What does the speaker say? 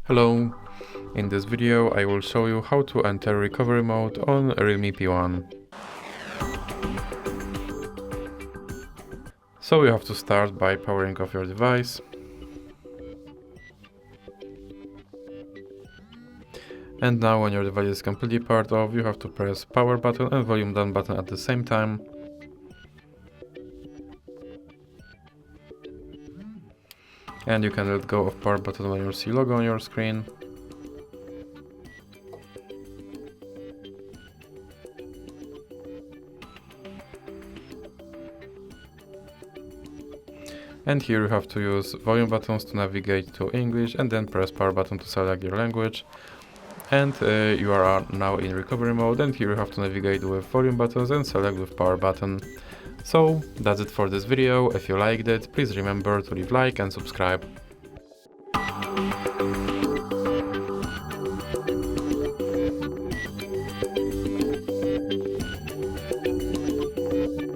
Hello, in this video I will show you how to enter recovery mode on Realme P1. So you have to start by powering off your device. And now when your device is completely powered off, you have to press power button and volume down button at the same time. And you can let go of power button when you see logo on your screen. And here you have to use volume buttons to navigate to English and then press power button to select your language. And you are now in recovery mode, and here you have to navigate with volume buttons and select with power button. So that's it for this video. If you liked it, please remember to leave like and subscribe.